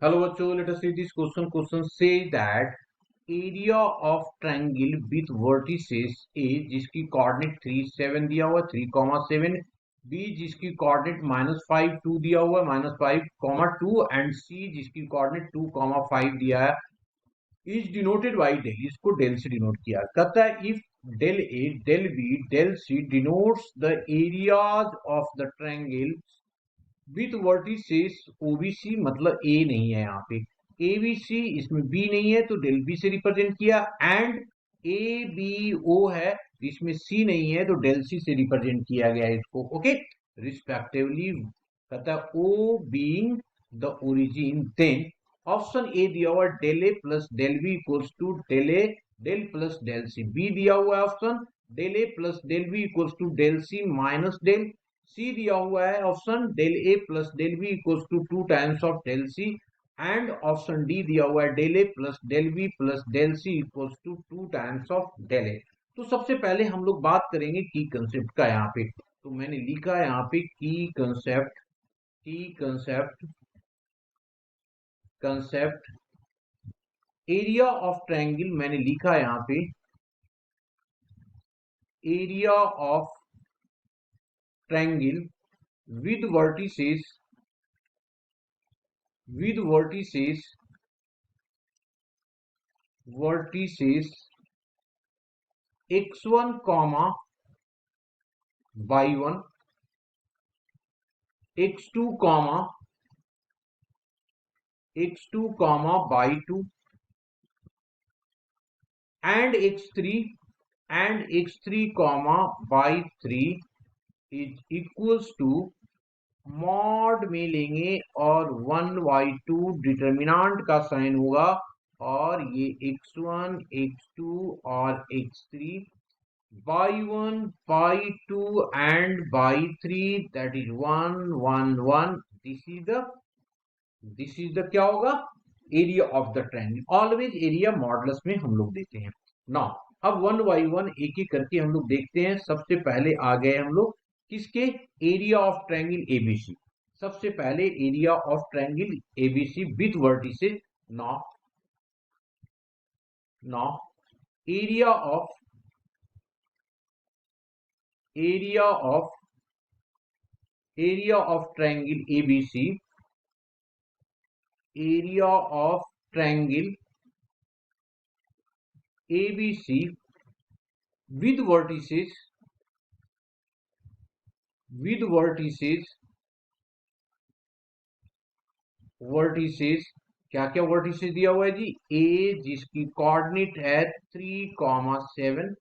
Hello बच्चों, let us see this question. Question say that area of triangle with vertices A जिसकी coordinate 3 7 दिया हुआ 3,7, B जिसकी coordinate -5 2 दिया हुआ -5, 2 एंड C जिसकी कोऑर्डिनेट 2,5 दिया है इज डिनोटेड बाई डेल. इसको डेल से डिनोट किया. कहता है if del A del B del C denotes the areas of the triangle with vertices OBC, मतलब ए नहीं है यहाँ पे, एबीसी इसमें बी नहीं है तो डेल बी से रिप्रेजेंट किया, एंड ए बी ओ है इसमें सी नहीं है तो डेल सी से रिप्रेजेंट किया गया है इसको. Okay, respectively. कहता है O being the origin, then option A दिया हुआ del A plus del B equals to del A del plus del C. B दिया हुआ है option del A plus del B equals to del C minus del. C दिया हुआ है option del A plus del B equals to 2 times of del C, and option D दिया हुआ है del A plus del B plus del C equals to 2 times of del A. तो सबसे पहले हम लोग बात करेंगे की कंसेप्ट का. यहाँ पे तो मैंने लिखा है यहाँ पे की कंसेप्ट एरिया ऑफ ट्रायंगल. मैंने लिखा है यहाँ पे area of triangle with vertices x1 comma y1, x2 comma y2 and x3 comma y3 is equals to mod में लेंगे और 1/2 डिटर्मिनेंट का साइन होगा, और ये x1 x2 और x3 y1 y2 and y3 that is 1 1 1. This is the क्या होगा area of the triangle. Always area modulus में हम लोग देते हैं. नाउ अब 1 बाई 1 एक एक करके हम लोग देखते हैं. सबसे पहले आ गए हम लोग किसके, एरिया ऑफ ट्रायंगल एबीसी. सबसे पहले area of triangle ABC with vertices. Now now area of area of area of triangle ABC, area of triangle ABC with vertices क्या क्या वर्टिसेस दिया हुआ है जी. ए जिसकी कोऑर्डिनेट है 3,7,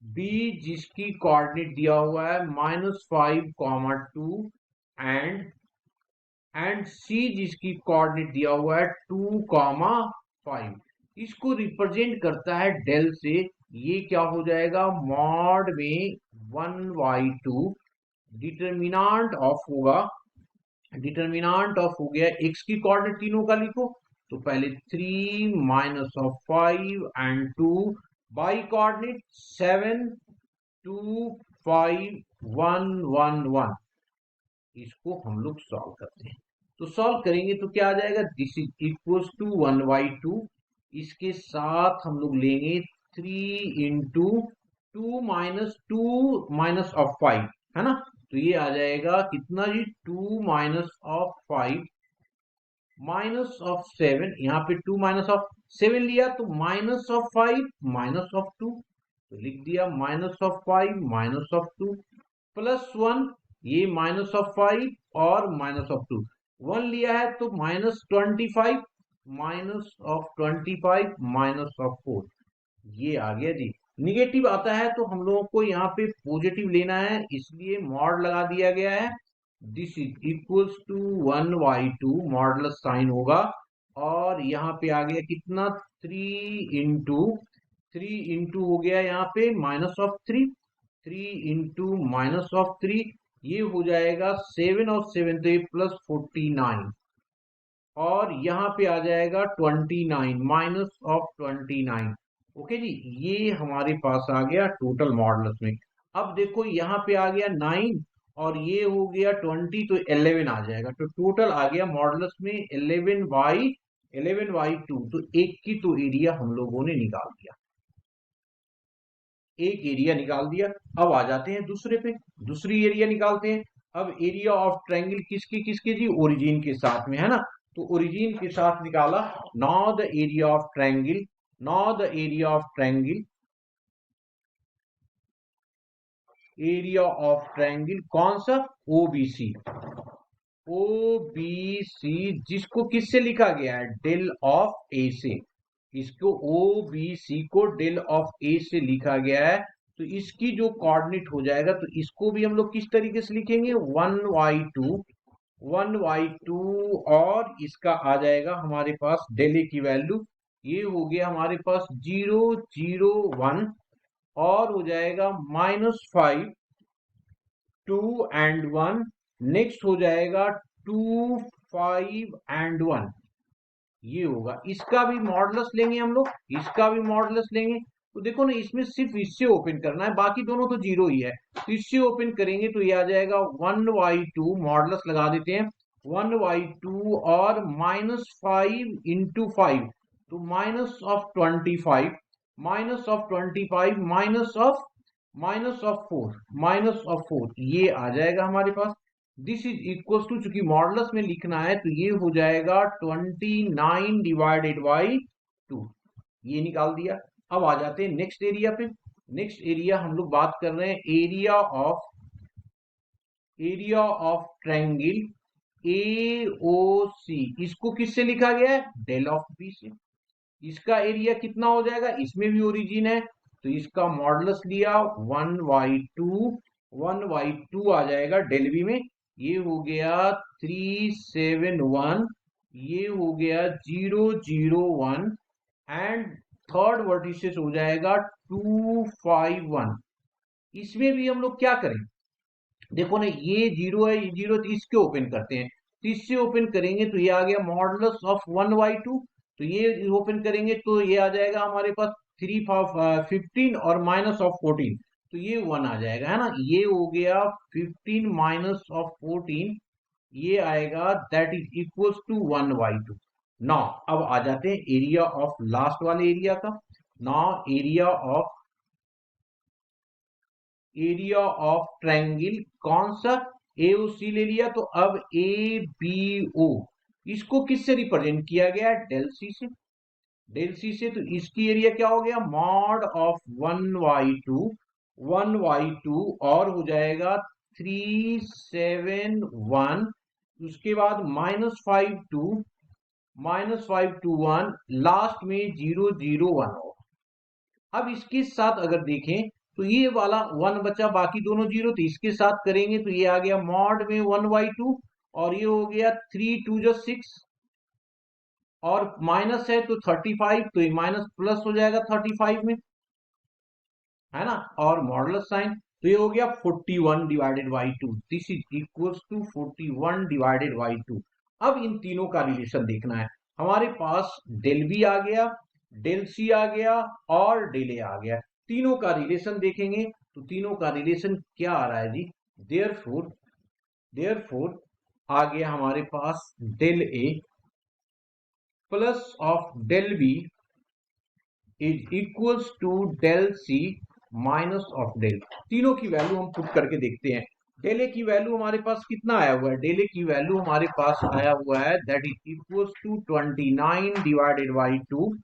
बी जिसकी कोऑर्डिनेट दिया हुआ है -5,2, एंड सी जिसकी कोऑर्डिनेट दिया हुआ है 2,5. इसको रिप्रेजेंट करता है डेल से. ये क्या हो जाएगा, मॉड में 1/2 डिटर्मिनेंट ऑफ होगा. डिटर्मिनेंट ऑफ हो गया एक्स की कोऑर्डिनेट तीनों का लिखो तो पहले 3 -5 एंड 2 बाई कोऑर्डिनेट 7 2 5 1 1 1. इसको हम लोग सॉल्व करते हैं. तो सॉल्व करेंगे तो क्या आ जाएगा, दिस इज इक्वल्स टू 1/2. इसके साथ हम लोग लेंगे 3 इंटू 2 माइनस ऑफ 5, है ना. तो ये आ जाएगा कितना जी, 2 माइनस ऑफ 5 माइनस ऑफ 7. यहाँ पे 2 माइनस ऑफ 7 लिया तो माइनस ऑफ 5 माइनस ऑफ 2, तो लिख दिया minus of 5 minus of 2 plus 1. ये माइनस ऑफ 5 और माइनस ऑफ 2, 1 लिया है तो -25 माइनस ऑफ 25 माइनस ऑफ 4. ये आ गया जी. निगेटिव आता है तो हम लोगों को यहाँ पे पॉजिटिव लेना है, इसलिए मॉड लगा दिया गया है. This is equals to 1/2 modulus sign होगा, और यहाँ पे आ गया कितना 3 इंटू हो गया यहाँ पे minus of 3 into minus of 3. ये हो जाएगा 7 और 7 तो ये प्लस 49, और यहाँ पे आ जाएगा 29 माइनस ऑफ 29. ओके जी, ये हमारे पास आ गया टोटल मॉडुलस में. अब देखो यहाँ पे आ गया 9 और ये हो गया 20, तो 11 आ जाएगा। तो टोटल आ गया मॉडुलस में 11/2। तो एक की तो एरिया हम लोगों ने निकाल दिया, एक एरिया निकाल दिया। अब आ जाते हैं दूसरे पे, दूसरी एरिया निकालते हैं। अब एरिया ऑफ ट्रायंगल किसके किसके जी, ओरिजिन के साथ में, है ना। तो ओरिजिन के साथ निकाला। Now the area of triangle, now the area of triangle, area of triangle कौन सा, ओबीसी। ओबीसी जिसको किससे लिखा गया है, डेल ऑफ ए से। इसको ओबीसी को डेल ऑफ ए से लिखा गया है। तो इसकी जो कोऑर्डिनेट हो जाएगा, तो इसको भी हम लोग किस तरीके से लिखेंगे, 1/2, 1/2। और इसका आ जाएगा हमारे पास डेल ए की वैल्यू, ये हो गया हमारे पास 0, 0, 1। और हो जाएगा -5, 2 and 1। नेक्स्ट हो जाएगा 2, 5 and 1। ये होगा, इसका भी मॉडुलस लेंगे हम लोग, इसका भी मॉडुलस लेंगे। तो देखो ना, इसमें सिर्फ इससे ओपन करना है, बाकी दोनों तो जीरो ही है। तो इससे ओपन करेंगे तो ये आ जाएगा 1/2, मॉडुलस लगा देते हैं 1/2। और -5 × 5, तो -25, -25, -4, ये आ जाएगा हमारे पास। दिस इज इक्वल टू, चूंकि मॉडुलस में लिखना है तो ये हो जाएगा 29/2। ये निकाल दिया। अब आ जाते हैं नेक्स्ट एरिया पे। नेक्स्ट एरिया हम लोग बात कर रहे हैं एरिया ऑफ ट्रायंगल AOC। इसको किससे लिखा गया है, डेल ऑफ बी से। इसका एरिया कितना हो जाएगा, इसमें भी ओरिजिन है, तो इसका मॉडुलस लिया 1/2, 1/2 आ जाएगा डेल बी में। ये हो गया 371, ये हो गया 0, 0, 1। एंड थर्ड वर्टिसेस हो जाएगा 2, 5, 1। इसमें भी हम लोग क्या करें, देखो ना, ये जीरो है, ये जीरो, तो इसके ओपन करते हैं। तो इससे ओपन करेंगे तो ये आ गया मॉडुलस ऑफ 1/2। तो ये ओपन करेंगे तो ये आ जाएगा हमारे पास 3, 15 और -14। तो ये 1 आ जाएगा, है ना। ये हो गया 15 -14, ये आएगा, that is equals to 1/2। Now अब आ जाते हैं एरिया ऑफ लास्ट वाले एरिया का। नाउ एरिया ऑफ ट्रायंगल कौन सा, एओसी ले लिया। तो अब ABO, इसको किससे रिप्रेजेंट किया गया, डेल सी से। डेल सी से, तो इसकी एरिया क्या हो गया, मॉड ऑफ 1/2, 1/2। और हो जाएगा 371। उसके बाद -5 to 1, लास्ट में 0, 0, 1 हो। अब इसके साथ अगर देखें तो ये वाला 1 बचा, बाकी दोनों जीरो, तो इसके साथ करेंगे तो ये आ गया मॉड में 1/2। और ये हो गया 3, 2 × 6। और माइनस है तो 35, तो ये माइनस प्लस हो जाएगा 35 में, है ना। और मॉडुलस साइन, तो ये हो गया 41/2। This is equals to 41/2। अब इन तीनों का रिलेशन देखना है। हमारे पास डेल बी आ गया, डेल सी आ गया और डेल ए आ गया। तीनों का रिलेशन देखेंगे तो तीनों का रिलेशन क्या आ रहा है जी, देयरफॉर आ गया हमारे पास del A plus of del B is equals to del C minus of del. तीनों की वैल्यू हम पुट करके देखते हैं। डेल ए की वैल्यू हमारे पास कितना आया हुआ है, डेल ए की वैल्यू हमारे पास आया हुआ है, that is equals to 29/2,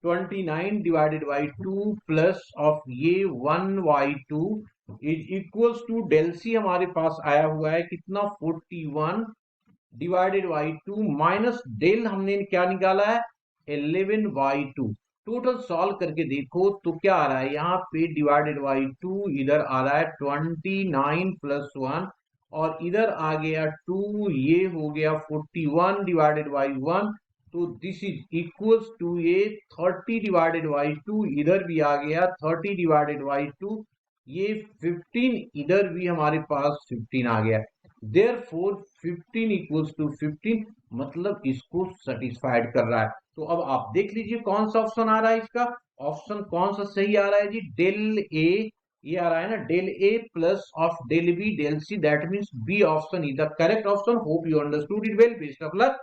29/2 plus of ये 1/2 is equals to del C हमारे पास आया हुआ है कितना, 41/2 माइनस डेल हमने क्या निकाला है, 11/2। टोटल सॉल्व करके देखो तो क्या आ रहा है, यहाँ पे /2, इधर आ रहा है 29 + 1, और इधर आ गया 2, ये हो गया 41/1। तो दिस इज इक्वल्स टू ये 30/2, इधर भी आ गया 30/2। ये 15, इधर भी हमारे पास 15 आ गया। देयरफॉर 15 इक्वल्स टू 15, मतलब इसको सेटिस्फाइड कर रहा है। तो अब आप देख लीजिए कौन सा ऑप्शन आ रहा है, इसका ऑप्शन कौन सा सही आ रहा है जी, डेल ए ये आ रहा है ना, del A plus of del B del C, that means B option is the correct option. Hope you understood it well, best of luck.